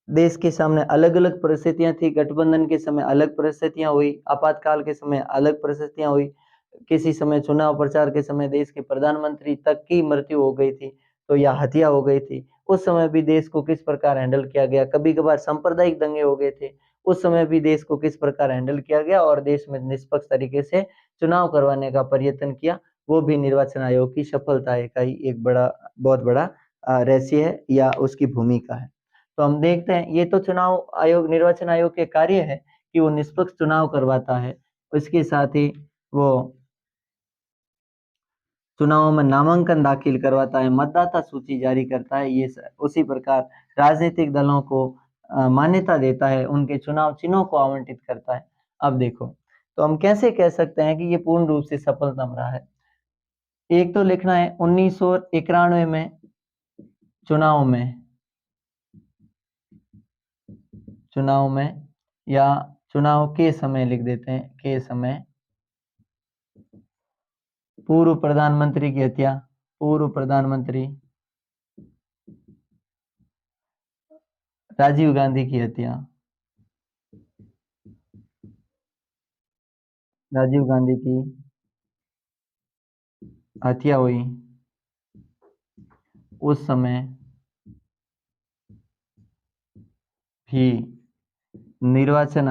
देश के सामने अलग-अलग परिस्थितियां थी, गठबंधन के समय अलग परिस्थितियां हुई, आपातकाल के समय अलग परिस्थितियां हुई, किसी समय चुनाव प्रचार के समय देश के प्रधानमंत्री तक की मृत्यु हो गई थी, तो या हत्या हो गई थी। उस समय भी देश को किस प्रकार हैंडल किया गया? कभी-कभार सांप्रदायिक दंगे हो गए थे, उस समय भी देश को किस प्रकार हैंडल किया गया और देश में निष्पक्ष तरीके से चुनाव करवाने का प्रयत्न किया, वो भी निर्वाचन आयोग की सफलता का ही एक बहुत बड़ा रहस्य है या उसकी भूमिका है। तो हम देखते हैं, ये तो चुनाव आयोग, निर्वाचन आयोग के कार्य है कि वो निष्पक्ष चुनाव करवाता है। इसके साथ ही वो चुनावों में नामांकन दाखिल करवाता है, मतदाता सूची जारी करता है, उसी प्रकार राजनीतिक दलों को मान्यता देता है, उनके चुनाव चिन्हों को आवंटित करता है। अब देखो, तो हम कैसे कह सकते हैं कि ये पूर्ण रूप से सफलतम रहा है? एक तो लिखना है 1991 में चुनाव में चुनाव में या चुनाव के समय लिख देते हैं, के समय पूर्व प्रधानमंत्री की हत्या, पूर्व प्रधानमंत्री राजीव गांधी की हत्या, राजीव गांधी की हत्या हुई उस समय भी निर्वाचन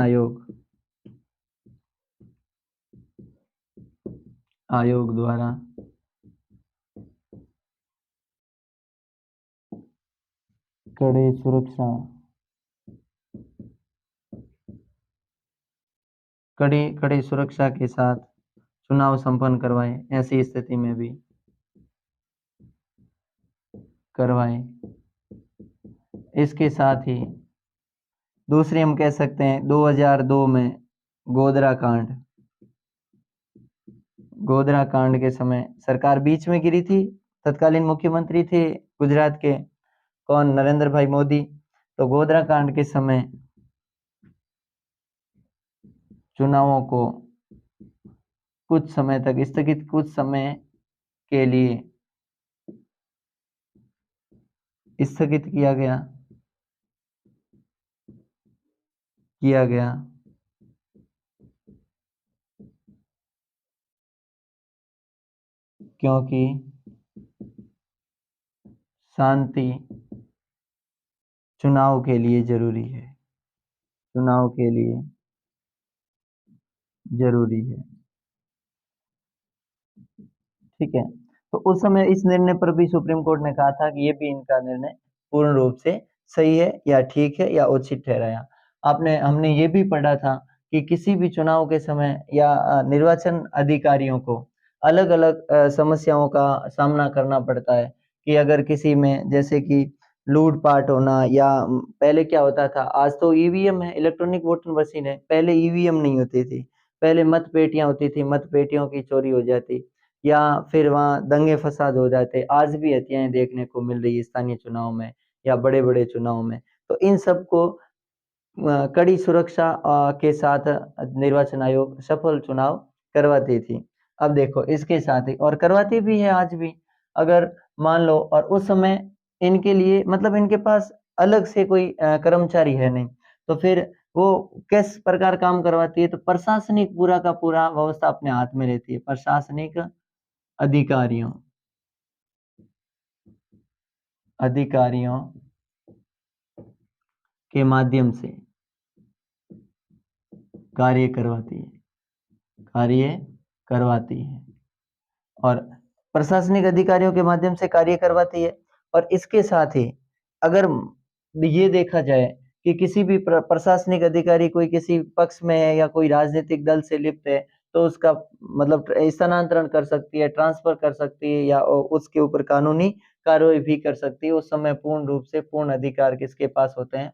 आयोग द्वारा कड़े सुरक्षा कड़ी सुरक्षा के साथ चुनाव संपन्न करवाए, ऐसी स्थिति में भी करवाए। इसके साथ ही दूसरी हम कह सकते हैं 2002 में गोधरा कांड, गोधरा कांड के समय सरकार बीच में गिरी थी, तत्कालीन मुख्यमंत्री थे गुजरात के, कौन? नरेंद्र भाई मोदी। तो गोधरा कांड के समय चुनावों को कुछ समय तक स्थगित, कुछ समय के लिए स्थगित किया गया क्योंकि शांति चुनाव के लिए जरूरी है, चुनाव के लिए जरूरी है। ठीक है, तो उस समय इस निर्णय पर भी सुप्रीम कोर्ट ने कहा था कि ये भी इनका निर्णय पूर्ण रूप से सही है या ठीक है या उचित ठहराया। हमने ये भी पढ़ा था कि किसी भी चुनाव के समय या निर्वाचन अधिकारियों को अलग अलग समस्याओं का सामना करना पड़ता है कि अगर किसी में जैसे कि लूटपाट होना या पहले क्या होता था, आज तो ईवीएम है, इलेक्ट्रॉनिक वोटिंग मशीन है, पहले ईवीएम नहीं होती थी, पहले मत पेटियां होती थी, मत पेटियों की चोरी हो जाती या फिर वहाँ दंगे फसाद हो जाते। आज भी हत्याएं देखने को मिल रही है स्थानीय चुनाव में या बड़े-बड़े चुनाव में। तो इन सब को कड़ी सुरक्षा के साथ निर्वाचन आयोग सफल चुनाव करवाती थी। अब देखो, इसके साथ ही और करवाती भी है आज भी। अगर मान लो, और उस समय इनके लिए मतलब इनके पास अलग से कोई कर्मचारी है नहीं, तो फिर वो किस प्रकार काम करवाती है? तो प्रशासनिक पूरा का पूरा व्यवस्था अपने हाथ में रहती है। प्रशासनिक अधिकारियों अधिकारियों के माध्यम से कार्य करवाती है कार्य करवाती है। और प्रशासनिक अधिकारियों के माध्यम से कार्य करवाती है। और इसके साथ ही अगर ये देखा जाए कि किसी भी प्रशासनिक अधिकारी कोई किसी पक्ष में है या कोई राजनीतिक दल से लिप्त है, तो उसका मतलब स्थानांतरण कर सकती है, ट्रांसफर कर सकती है या उसके ऊपर कानूनी कार्रवाई भी कर सकती है। उस समय पूर्ण रूप से पूर्ण अधिकार किसके पास होते हैं?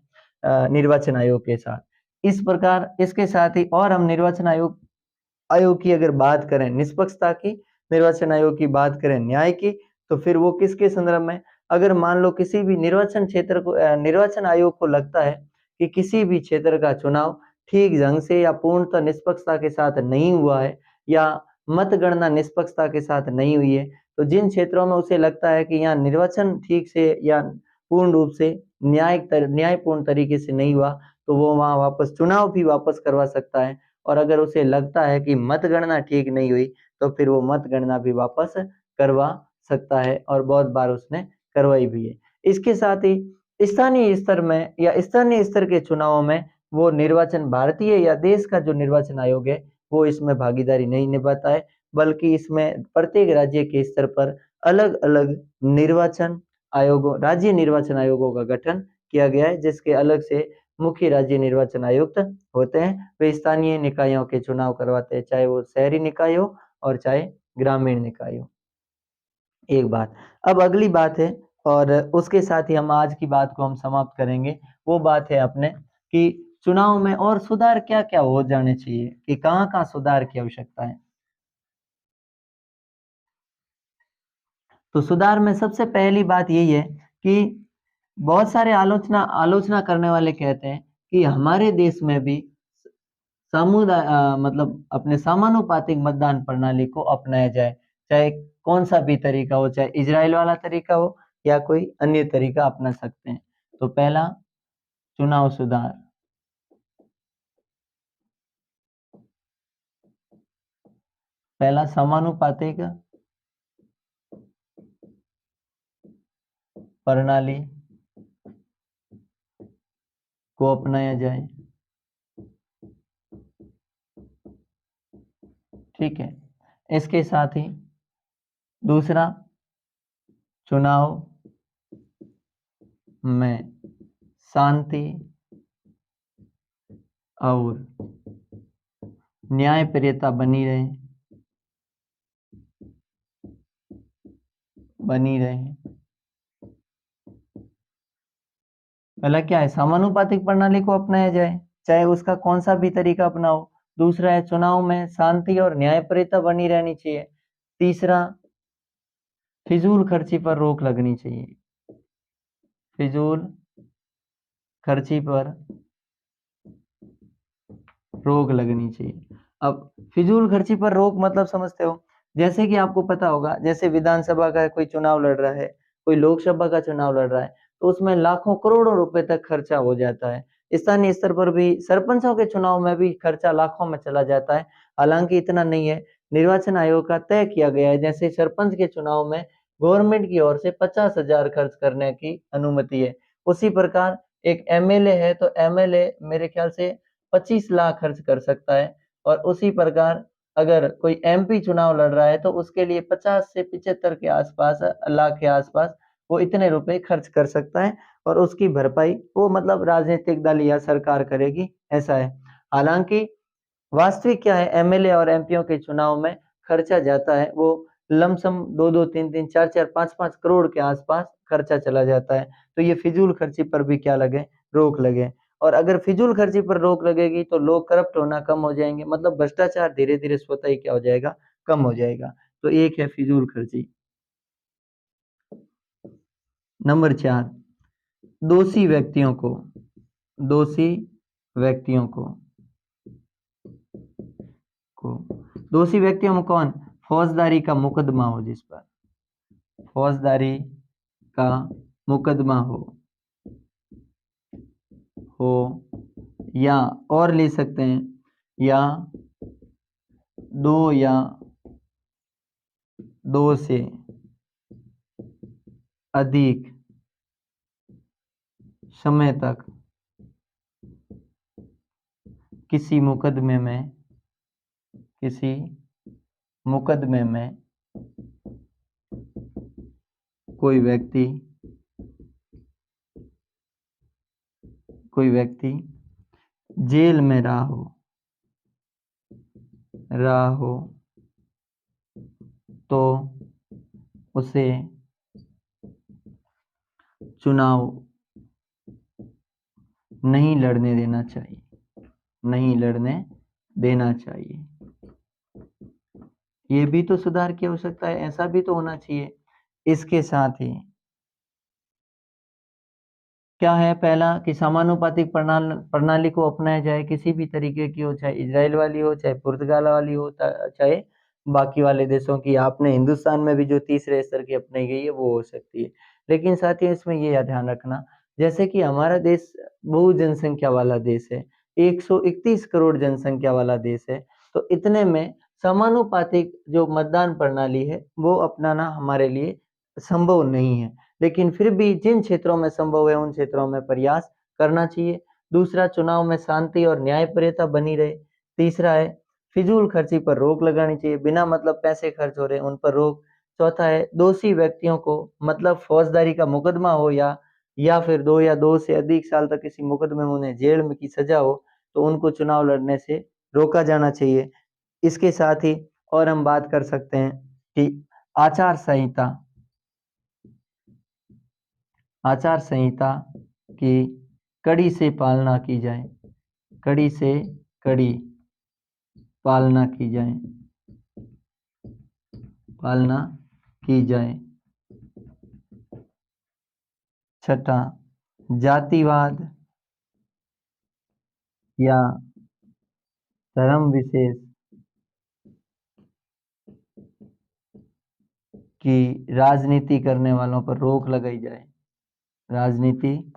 निर्वाचन आयोग के साथ। इस प्रकार इसके साथ ही और हम निर्वाचन आयोग की अगर बात करें निष्पक्षता की, निर्वाचन आयोग की बात करें न्याय की, तो फिर वो किसके संदर्भ में? अगर मान लो किसी भी निर्वाचन क्षेत्र को निर्वाचन आयोग को लगता है कि किसी भी क्षेत्र का चुनाव ठीक ढंग से या पूर्णतः निष्पक्षता के साथ नहीं हुआ है या मतगणना निष्पक्षता के साथ नहीं हुई है, तो जिन क्षेत्रों में उसे लगता है कि यहाँ निर्वाचन ठीक से या पूर्ण रूप से न्यायपूर्ण तरीके से नहीं हुआ, तो वो वहाँ वापस चुनाव भी वापस करवा सकता है। और अगर उसे लगता है कि मतगणना ठीक नहीं हुई, तो फिर वो मतगणना भी वापस करवा सकता है और बहुत बार उसने करवाई भी है। इसके साथ ही स्थानीय स्तर में या स्थानीय स्तर के चुनावों में वो निर्वाचन भारतीय या देश का जो निर्वाचन आयोग है, वो इसमें भागीदारी नहीं निभाता है, बल्कि इसमें प्रत्येक राज्य के स्तर पर अलग-अलग निर्वाचन राज्य निर्वाचन आयोगों का गठन किया गया है, जिसके अलग से मुख्य राज्य निर्वाचन आयुक्त होते हैं। वे स्थानीय निकायों के चुनाव करवाते हैं, चाहे वो शहरी निकाय हो और चाहे ग्रामीण निकाय हो। एक बात। अब अगली बात है और उसके साथ ही हम आज की बात को हम समाप्त करेंगे। वो बात है अपने कि चुनाव में और सुधार क्या-क्या हो जाने चाहिए, कि कहाँ-कहाँ सुधार की आवश्यकता है। तो सुधार में सबसे पहली बात यही है कि बहुत सारे आलोचना आलोचना करने वाले कहते हैं कि हमारे देश में भी मतलब अपने समानुपातिक मतदान प्रणाली को अपनाया जाए, चाहे कौन सा भी तरीका हो, चाहे इजराइल वाला तरीका हो या कोई अन्य तरीका अपना सकते हैं। तो पहला, चुनाव सुधार। पहला, समानुपातिक प्रणाली को अपनाया जाए। ठीक है। इसके साथ ही दूसरा, चुनाव में शांति और न्यायप्रियता बनी रहे। पहला क्या है? समानुपातिक प्रणाली को अपनाया जाए, चाहे उसका कौन सा भी तरीका अपनाओ। दूसरा है चुनाव में शांति और न्यायप्रियता बनी रहनी चाहिए। तीसरा, फिजूल खर्ची पर रोक लगनी चाहिए। फिजूल खर्ची पर रोक लगनी चाहिए। अब फिजूल खर्ची पर रोक मतलब समझते हो? जैसे कि आपको पता होगा, जैसे विधानसभा का कोई चुनाव लड़ रहा है, कोई लोकसभा का चुनाव लड़ रहा है, तो उसमें लाखों करोड़ों रुपए तक खर्चा हो जाता है। स्थानीय स्तर पर भी सरपंचों के चुनाव में भी खर्चा लाखों में चला जाता है। हालांकि इतना नहीं है। निर्वाचन आयोग का तय किया गया है, जैसे सरपंच के चुनाव में गवर्नमेंट की ओर से 50,000 खर्च करने की अनुमति है। उसी प्रकार एक एमएलए है, तो एमएलए मेरे ख्याल से 25 लाख खर्च कर सकता है। और उसी प्रकार अगर कोई एमपी चुनाव लड़ रहा है, तो उसके लिए 50 से 75 के आसपास लाख के आसपास वो इतने रुपए खर्च कर सकता है और उसकी भरपाई वो मतलब राजनीतिक दल या सरकार करेगी, ऐसा है। हालांकि वास्तविक क्या है, एमएलए और एमपीओ के चुनाव में खर्चा जाता है वो लमसम 2-2, 3-3, 4-4, 5-5 करोड़ के आसपास खर्चा चला जाता है। तो ये फिजूल खर्ची पर भी क्या लगे? रोक लगे। और अगर फिजूल खर्ची पर रोक लगेगी तो लोग करप्ट होना कम हो जाएंगे, मतलब भ्रष्टाचार धीरे धीरे स्वतः ही क्या हो जाएगा? कम हो जाएगा। तो एक है फिजूल खर्ची। नंबर 4, दोषी व्यक्तियों को दोषी व्यक्तियों को दोषी व्यक्तियों में कौन? फौजदारी का मुकदमा हो, जिस पर फौजदारी का मुकदमा हो या और ले सकते हैं, या दो या दो से अधिक समय तक किसी मुकदमे में कोई व्यक्ति जेल में रहा हो तो उसे चुनाव नहीं लड़ने देना चाहिए। ये भी तो सुधार की आवश्यकता है, ऐसा भी तो होना चाहिए। इसके साथ ही क्या है, पहला कि समानुपातिक प्रणाली को अपनाया जाए, किसी भी तरीके की हो, चाहे इजराइल वाली हो, चाहे पुर्तगाल वाली हो, चाहे बाकी वाले देशों की। आपने हिंदुस्तान में भी जो तीसरे स्तर की अपनाई गई है वो हो सकती है। लेकिन साथ ही इसमें ये ध्यान रखना, जैसे कि हमारा देश बहु जनसंख्या वाला देश है, 131 करोड़ जनसंख्या वाला देश है, तो इतने में समानुपातिक जो मतदान प्रणाली है वो अपनाना हमारे लिए संभव नहीं है। लेकिन फिर भी जिन क्षेत्रों में संभव है उन क्षेत्रों में प्रयास करना चाहिए। दूसरा, चुनाव में शांति और न्यायप्रियता बनी रहे। तीसरा है, फिजूल खर्ची पर रोक लगानी चाहिए, बिना मतलब पैसे खर्च हो रहे उन पर रोक। चौथा है, दोषी व्यक्तियों को मतलब फौजदारी का मुकदमा हो या फिर 2 या 2 से अधिक साल तक किसी मुकदमे में उन्हें जेल में की सजा हो तो उनको चुनाव लड़ने से रोका जाना चाहिए। इसके साथ ही और हम बात कर सकते हैं कि आचार संहिता की कड़ी से पालना की जाए, कड़ी से कड़ी पालना की जाए। छठा, जातिवाद या धर्म विशेष की राजनीति करने वालों पर रोक लगाई जाए, राजनीति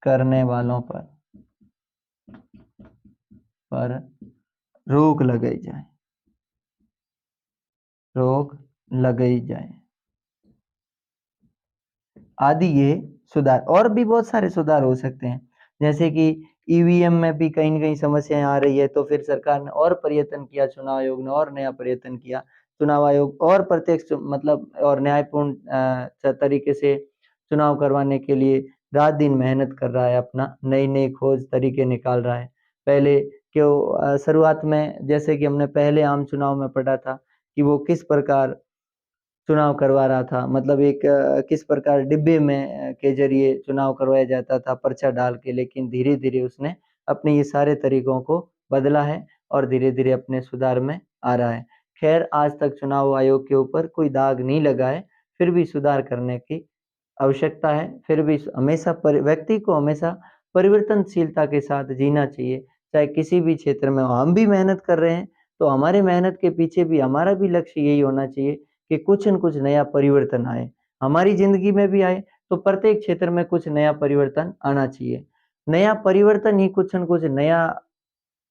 करने वालों पर रोक लगाई जाए आदि। ये सुधार, और भी बहुत सारे सुधार हो सकते हैं, जैसे कि ईवीएम में भी कहीं न कहीं समस्याएं आ रही है, तो फिर सरकार ने और प्रयत्न किया, चुनाव आयोग ने और नया प्रयत्न किया। चुनाव आयोग और प्रत्यक्ष मतलब और न्यायपूर्ण तरीके से चुनाव करवाने के लिए रात दिन मेहनत कर रहा है, अपना नई खोज तरीके निकाल रहा है। पहले क्यों शुरुआत में, जैसे कि हमने पहले आम चुनाव में पढ़ा था कि वो किस प्रकार चुनाव करवा रहा था, मतलब एक किस प्रकार डिब्बे में के जरिए चुनाव करवाया जाता था पर्चा डाल के। लेकिन धीरे धीरे उसने अपने ये सारे तरीकों को बदला है और धीरे धीरे अपने सुधार में आ रहा है। खैर, आज तक चुनाव आयोग के ऊपर कोई दाग नहीं लगा है, फिर भी सुधार करने की आवश्यकता है। फिर भी हमेशा व्यक्ति को हमेशा परिवर्तनशीलता के साथ जीना चाहिए, चाहे किसी भी क्षेत्र में हो। हम भी मेहनत कर रहे हैं तो हमारे मेहनत के पीछे भी हमारा भी लक्ष्य यही होना चाहिए कि कुछ न कुछ नया परिवर्तन आए, हमारी जिंदगी में भी आए, तो प्रत्येक क्षेत्र में कुछ नया परिवर्तन आना चाहिए। नया परिवर्तन ही कुछ न कुछ नया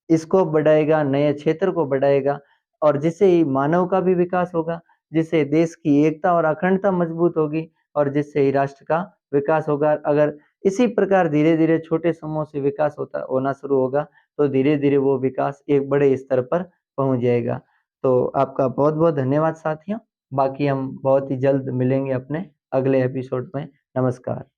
स्कोप बढ़ाएगा, नए क्षेत्र को बढ़ाएगा, और जिससे ही मानव का भी विकास होगा, जिससे देश की एकता और अखंडता मजबूत होगी, और जिससे ही राष्ट्र का विकास होगा। अगर इसी प्रकार धीरे धीरे छोटे समूह से विकास होना शुरू होगा तो धीरे धीरे वो विकास एक बड़े स्तर पर पहुंच जाएगा। तो आपका बहुत बहुत धन्यवाद साथियों। बाकी हम बहुत ही जल्द मिलेंगे अपने अगले एपिसोड में। नमस्कार।